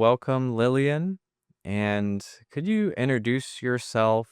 welcome Lillian. And could you introduce yourself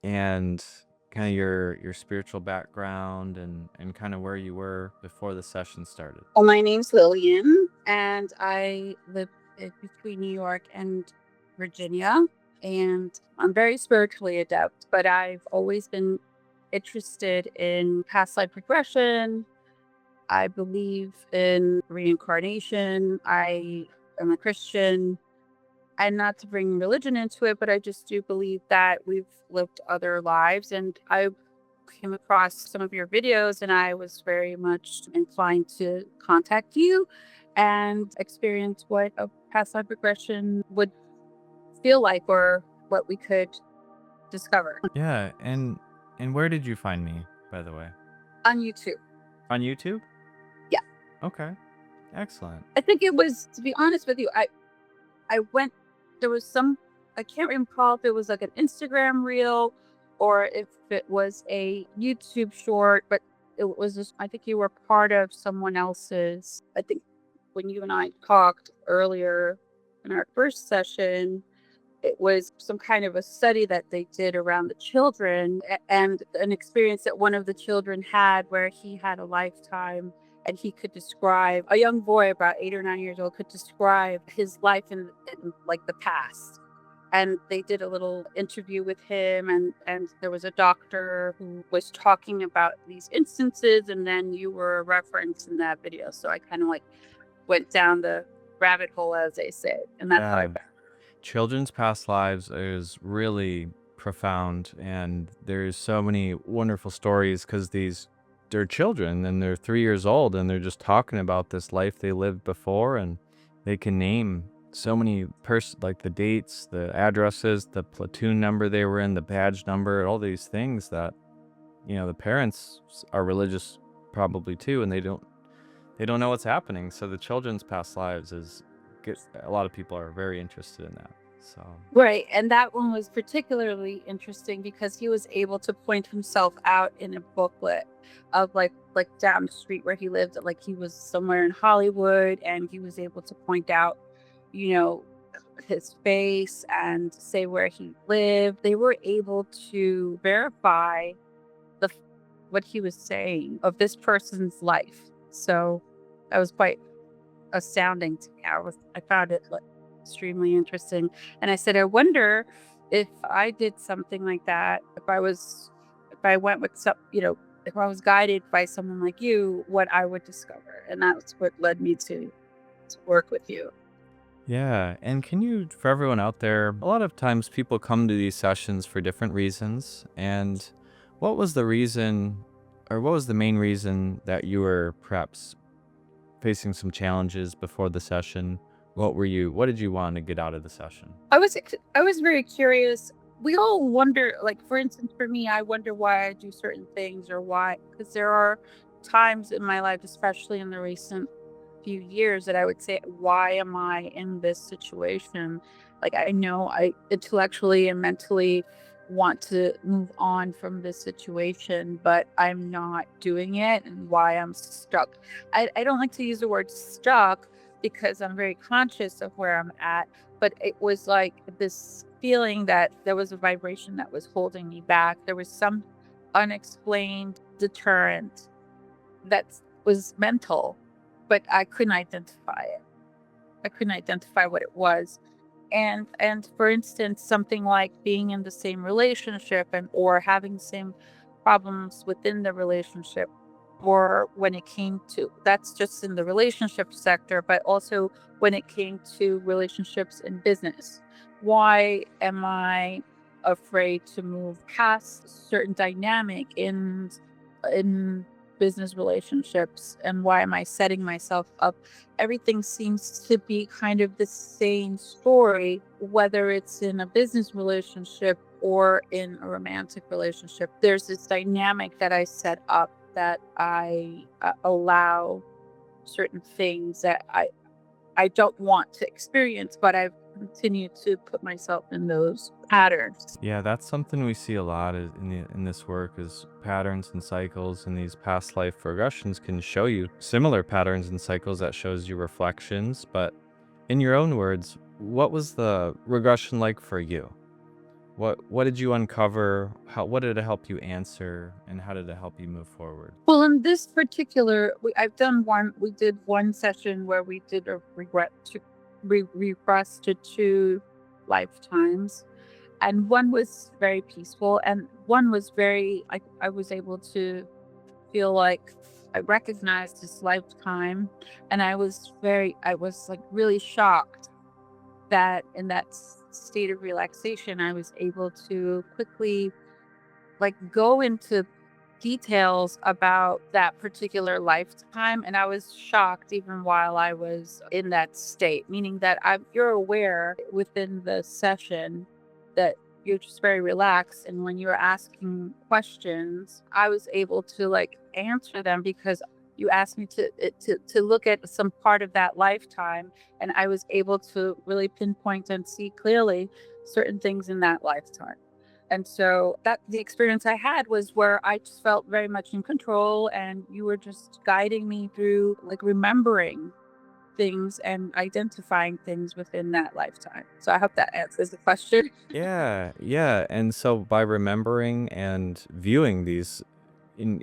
and kind of your spiritual background and kind of where you were before the session started? Well, my name's Lillian, and I live between New York and Virginia. And I'm very spiritually adept, but I've always been interested in past life regression. I believe in reincarnation. I am a Christian, and not to bring religion into it, but I just do believe that we've lived other lives. And I came across some of your videos, and I was very much inclined to contact you and experience what a past life regression would feel like, or what we could discover Yeah, and where did you find me, by the way? on YouTube. On YouTube? Yeah. Okay. Excellent. I think it was, to be honest with you, I went, there was some, I can't recall if it was like an Instagram reel or if it was a YouTube short, but it was just, I think you were part of someone else's. I think when you and I talked earlier in our first session, it was some kind of a study that they did around the children, and an experience that one of the children had where he had a lifetime, and he could describe, a young boy about 8 or 9 years old could describe his life in like the past. And they did a little interview with him, and there was a doctor who was talking about these instances, and then you were a reference in that video. So I kind of like went down the rabbit hole, as they say, and that's how I Yeah. found. Children's past lives is really profound, and there's so many wonderful stories because they're children and they're 3 years old and they're just talking about this life they lived before, and they can name so many like the dates, the addresses, the platoon number they were in, the badge number, all these things that the parents are religious probably too, and they don't know what's happening. So the children's past lives a lot of people are very interested in that. So Right, and that one was particularly interesting because he was able to point himself out in a booklet of like down the street where he lived. Like he was somewhere in Hollywood, and he was able to point out, you know, his face and say where he lived. They were able to verify the what he was saying of this person's life. So that was quite astounding to me. I found it like extremely interesting. And I said, I wonder if I did something like that, if I went with some, if I was guided by someone like you, what I would discover. And that's what led me to work with you. yeah, and can you, for everyone out there, a lot of times people come to these sessions for different reasons. And what was the reason, or what was the main reason that you were perhaps facing some challenges before the session? What did you want to get out of the session? I was very curious. We all wonder, like for instance, for me, I wonder why I do certain things, or why, because there are times in my life, especially in the recent few years, that I would say, why am I in this situation? Like I know I intellectually and mentally want to move on from this situation, but I'm not doing it, and why I'm stuck. I don't like to use the word stuck because I'm very conscious of where I'm at, but it was like this feeling that there was a vibration that was holding me back. There was some unexplained deterrent that was mental, but I couldn't identify it. I couldn't identify what it was. And for instance, something like being in the same relationship, and or having the same problems within the relationship, or when it came to, that's just in the relationship sector, but also when it came to relationships in business. Why am I afraid to move past a certain dynamic in business relationships, and why am I setting myself up? Everything seems to be kind of the same story, whether it's in a business relationship or in a romantic relationship. There's this dynamic that I set up, that I allow certain ththings that I don't want to experience, but I've continued to put myself in those patterns. Yeah, that's something we see a lot in this work is patterns and cycles, and these past life regressions can show you similar patterns and cycles that shows you reflections. But in your own words, what was the regression like for you? What did you uncover? What did it help you answer, and how did it help you move forward? Well, in this particular, we did one session where we did a regress to two lifetimes. And one was very peaceful, and one was very, I was able to feel like I recognized this lifetime. And I was like really shocked that in that state of relaxation, I was able to quickly like go into details about that particular lifetime. And I was shocked even while I was in that state, meaning that you're aware within the session that you're just very relaxed. And when you're asking questions, I was able to like answer them because you asked me to look at some part of that lifetime, and I was able to really pinpoint and see clearly certain things in that lifetime. And so that the experience I had was where I just felt very much in control, and you were just guiding me through like remembering things and identifying things within that lifetime. So I hope that answers the question. Yeah, yeah. And so by remembering and viewing these,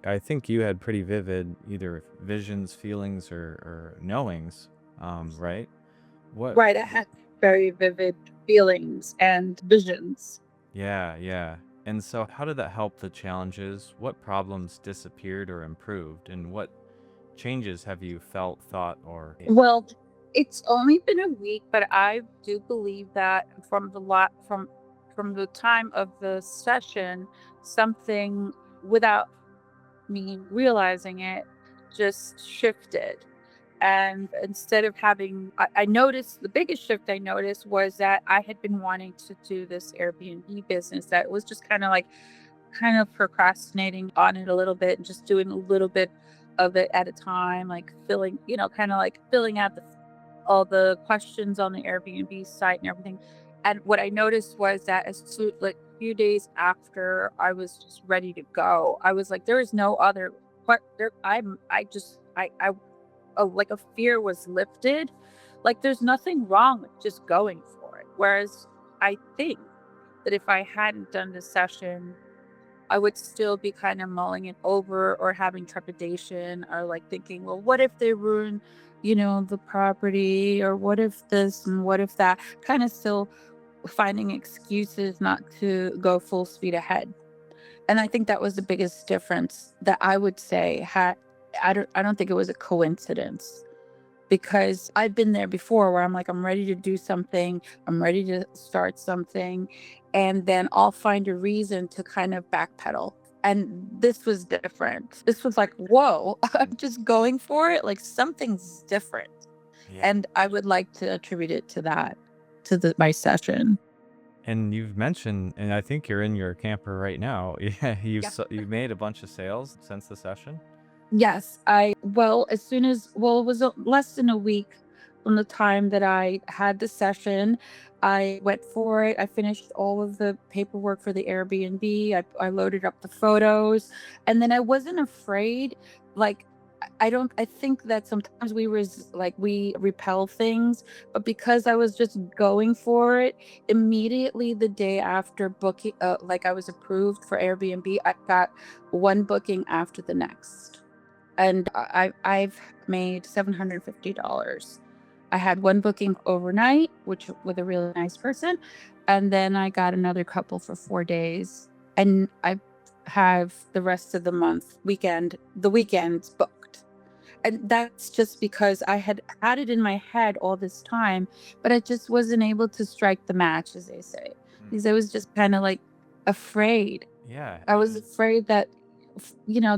I think you had pretty vivid either visions, feelings, or knowings, right? What? Right. I had very vivid feelings and visions. Yeah, yeah. And so how did that help the challenges? What problems disappeared or improved? And what changes have you felt, thought, or Well, it's only been a week, but I do believe that from the time of the session, something without me realizing it just shifted. And instead of I noticed the biggest shift I noticed was that I had been wanting to do this Airbnb business that was just kind of procrastinating on it a little bit and just doing a little bit of it at a time, like kind of like filling out all the questions on the Airbnb site and everything. And what I noticed was that as soon like a few days after I was just ready to go, I was like, there is no other what there I just I like a fear was lifted. Like there's nothing wrong with just going for it. Whereas I think that if I hadn't done this session, I would still be kind of mulling it over or having trepidation or like thinking, well, what if they ruin, the property, or what if this and what if that, kind of still finding excuses not to go full speed ahead. And I think that was the biggest difference that I would say had I don't think it was a coincidence, because I've been there before where I'm like, I'm ready to do something, I'm ready to start something, and then I'll find a reason to kind of backpedal. And this was different. This was like, whoa, I'm just going for it. Like something's different. yeah. And I would like to attribute it to that, to my session. And you've mentioned, and I think you're in your camper right now. Yeah, Yeah. you've made a bunch of sales since the session. Yes, it was less than a week from the time that I had the session. I went for it. I finished all of the paperwork for the Airbnb. I loaded up the photos, and then I wasn't afraid. Like, I think that sometimes we repel things, but because I was just going for it, immediately the day after booking, like I was approved for Airbnb, I got one booking after the next. And I've made $750. I had one booking overnight, which with a really nice person, and then I got another couple for 4 days, and I have the rest of the weekends booked. And that's just because I had had it in my head all this time, but I just wasn't able to strike the match, as they say, Mm. because I was just kind of like afraid. Yeah, I was afraid that,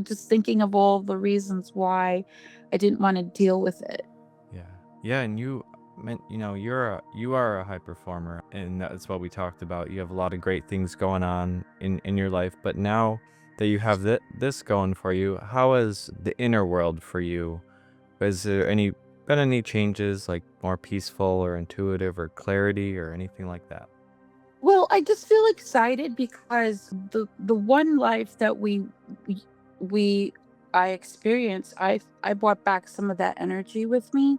just thinking of all the reasons why I didn't want to deal with it. yeah, yeah. And you meant, you are a high performer, and that's what we talked about. You have a lot of great things going on in your life, but now that you have this going for you, how is the inner world for you? Is there been any changes, like more peaceful or intuitive or clarity or anything like that? Well, I just feel excited because the one life that we we I experienced, I brought back some of that energy with me,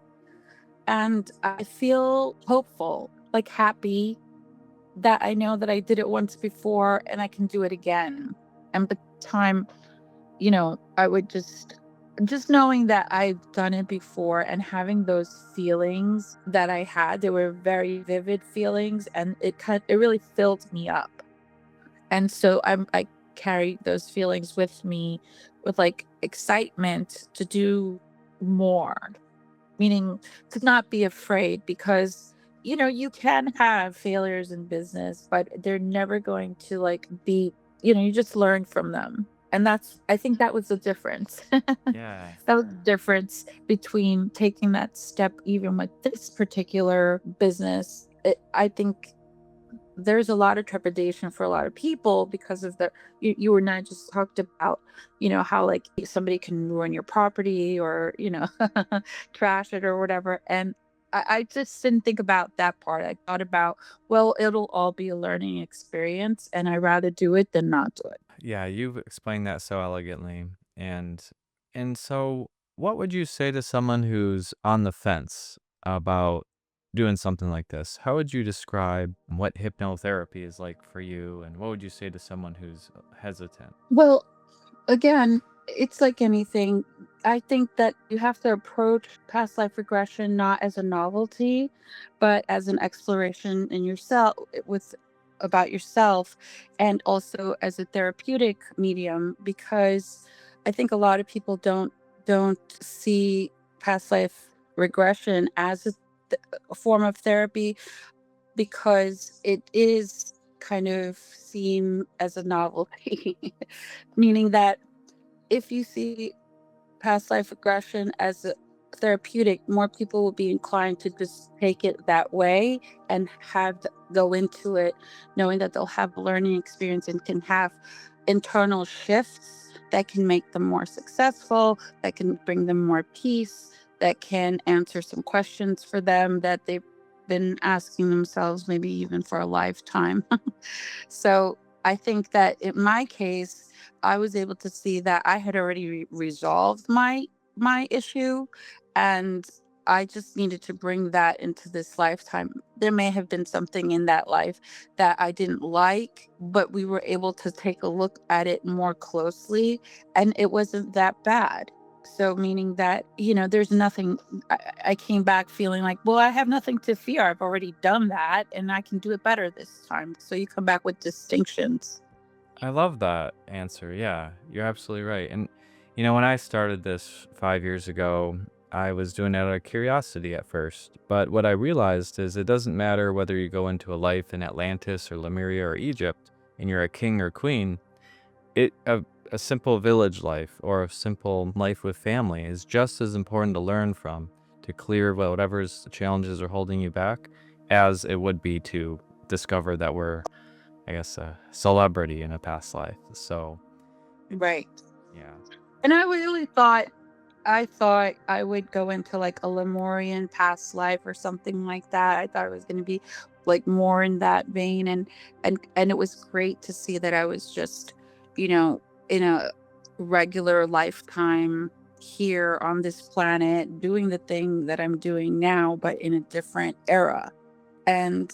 and I feel hopeful. like happy that I know that I did it once before and I can do it again. And the time, I would just knowing that I've done it before and having those feelings that I had, they were very vivid feelings and it really filled me up. And so I carry those feelings with me with like excitement to do more, meaning to not be afraid because you can have failures in business, but they're never going to like be, you just learn from them. And I think that was the difference. Yeah. That was the difference between taking that step even with this particular business. I think there's a lot of trepidation for a lot of people because of you and I just talked about, how like somebody can ruin your property or, trash it or whatever. And I just didn't think about that part. I thought about, well, it'll all be a learning experience and I'd rather do it than not do it. Yeah, you've explained that so elegantly. And so what would you say to someone who's on the fence about doing something like this? How would you describe what hypnotherapy is like for you? And what would you say to someone who's hesitant? Well, again, it's like anything. I think that you have to approach past life regression not as a novelty, but as an exploration in yourself with about yourself and also as a therapeutic medium because I think a lot of people don't see past life regression as a form of therapy because it is kind of seen as a novelty, meaning that if you see past life regression as a therapeutic, more people will be inclined to just take it that way and go into it knowing that they'll have a learning experience and can have internal shifts that can make them more successful, that can bring them more peace, that can answer some questions for them that they've been asking themselves maybe even for a lifetime. So I think that in my case, I was able to see that I had already resolved my issue, and I just needed to bring that into this lifetime. There may have been something in that life that I didn't like, but we were able to take a look at it more closely, and it wasn't that bad. So, meaning that, there's nothing, I came back feeling like, well, I have nothing to fear. I've already done that and I can do it better this time. So, you come back with distinctions. I love that answer. Yeah, you're absolutely right. And, when I started this 5 years ago, I was doing it out of curiosity at first. But what I realized is it doesn't matter whether you go into a life in Atlantis or Lemuria or Egypt and you're a king or queen. A simple village life or a simple life with family is just as important to learn from, to clear whatever's challenges are holding you back, as it would be to discover that we're, I guess, a celebrity in a past life. So, Right. yeah. And I thought I would go into like a Lemurian past life or something like that. I thought it was going to be like more in that vein, and it was great to see that I was just, in a regular lifetime here on this planet doing the thing that I'm doing now, but in a different era. And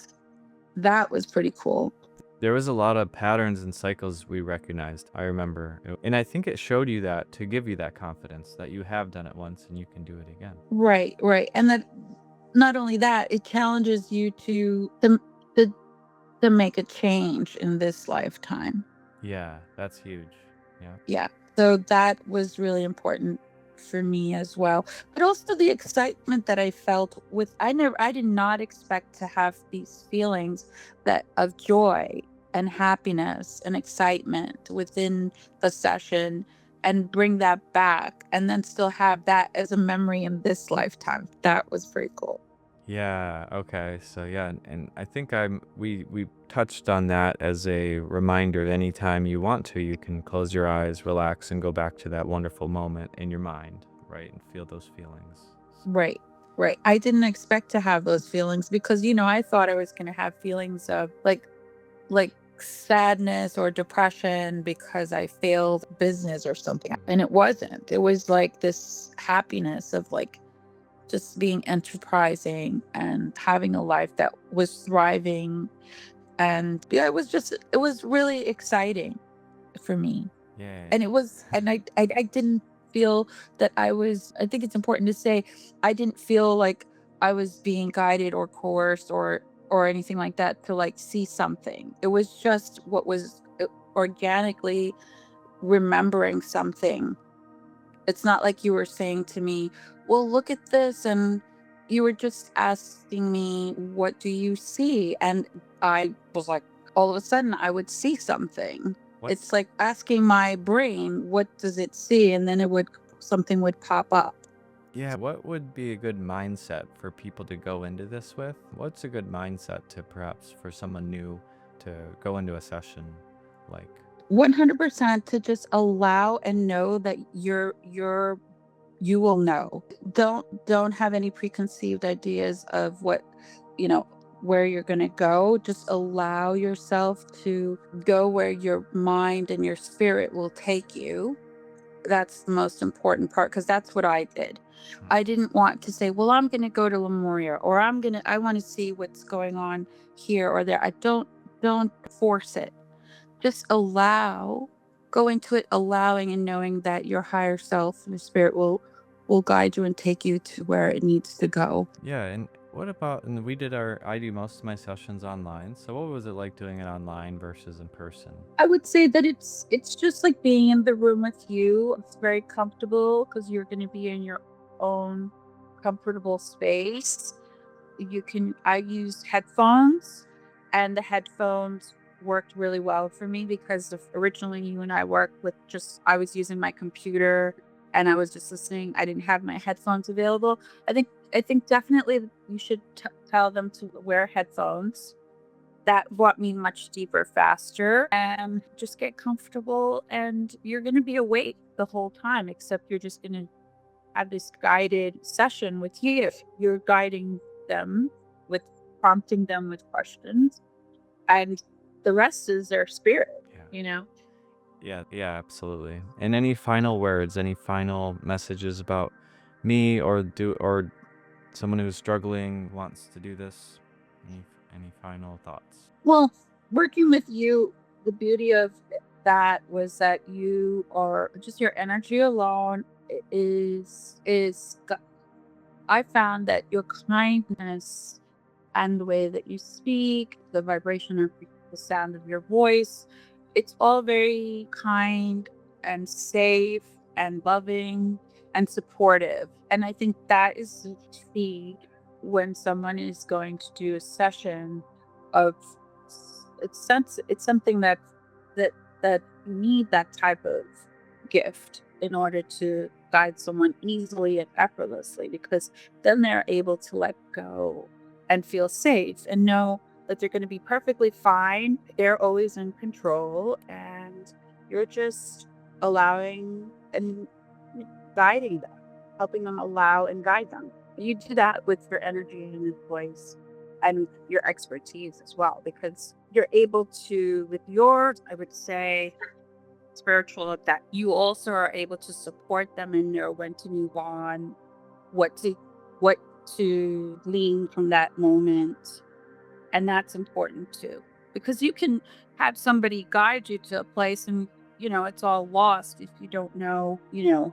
that was pretty cool. There was a lot of patterns and cycles we recognized, I remember. And I think it showed you that to give you that confidence that you have done it once and you can do it again. Right, right. And that not only that, it challenges you to to make a change in this lifetime. Yeah, that's huge. Yeah. Yeah. So that was really important for me as well. But also the excitement that I felt I did not expect to have these feelings that of joy and happiness and excitement within the session and bring that back and then still have that as a memory in this lifetime. That was pretty cool. Yeah, okay. So yeah, and I think we touched on that as a reminder that anytime you want to, you can close your eyes, relax, and go back to that wonderful moment in your mind, right? And feel those feelings. Right. Right. I didn't expect to have those feelings because I thought I was going to have feelings of like sadness or depression because I failed business or something. And it wasn't. It was like this happiness of like just being enterprising and having a life that was thriving. And yeah, it was really exciting for me. Yeah. And it was, and I didn't feel that I think it's important to say, I didn't feel like I was being guided or coerced or anything like that to like see something. It was just what was organically remembering something. It's not like you were saying to me, "Well, look at this," and you were just asking me, "What do you see?" And I was like, all of a sudden, I would see something. What It's like asking my brain, "What does it see?" And then something would pop up. Yeah, what would be a good mindset for people to go into this with? What's a good mindset to perhaps for someone new to go into a session like? 100% to just allow and know that you will know. Don't have any preconceived ideas of what, you know, where you're going to go. Just allow yourself to go where your mind and your spirit will take you. That's the most important part because that's what I did. Hmm. I didn't want to say, "Well, I'm going to go to Lemuria," or I want to see what's going on here or there. I don't force it. Just allow, go into it allowing and knowing that your higher self and the spirit will guide you and take you to where it needs to go. Yeah, and what about, and I do most of my sessions online. So what was it like doing it online versus in person? I would say that it's just like being in the room with you. It's very comfortable because you're going to be in your own comfortable space. I used headphones, and the headphones worked really well for me because originally you and I worked with just I was using my computer and I was just listening. I didn't have my headphones available. I think definitely that you should tell them to wear headphones. That brought me much deeper faster, and just get comfortable, and you're going to be awake the whole time, except you're just going to have this guided session with you. You're guiding them with prompting them with questions, and the rest is their spirit, Yeah. you know? Yeah, absolutely. And any final words, any final messages about me or someone who's struggling wants to do this? Any any final thoughts? Well, working with you, the beauty of that was that you are just your energy alone is I found that your kindness and the way that you speak, the vibration of the sound of your voice, it's all very kind and safe and loving and supportive. And I think that is the key when someone is going to do a session of it's something that that you need that type of gift in order to guide someone easily and effortlessly because then they're able to let go and feel safe and know that they're going to be perfectly fine. They're always in control, and you're just allowing and guiding them, helping them allow and guide them. You do that with your energy and your voice and your expertise as well, because you're able to, with your, I would say, spiritual, that you also are able to support them and know when to move on, what to what to glean from that moment. And that's important too. Because you can have somebody guide you to a place and it's all lost if you don't know,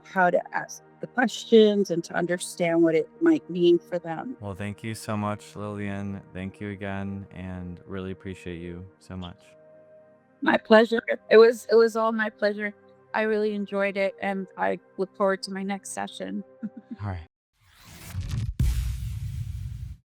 how to ask the questions and to understand what it might mean for them. Well, thank you so much, Lillian. Thank you again, and really appreciate you so much. My pleasure. It was all my pleasure. I really enjoyed it and I look forward to my next session. All right.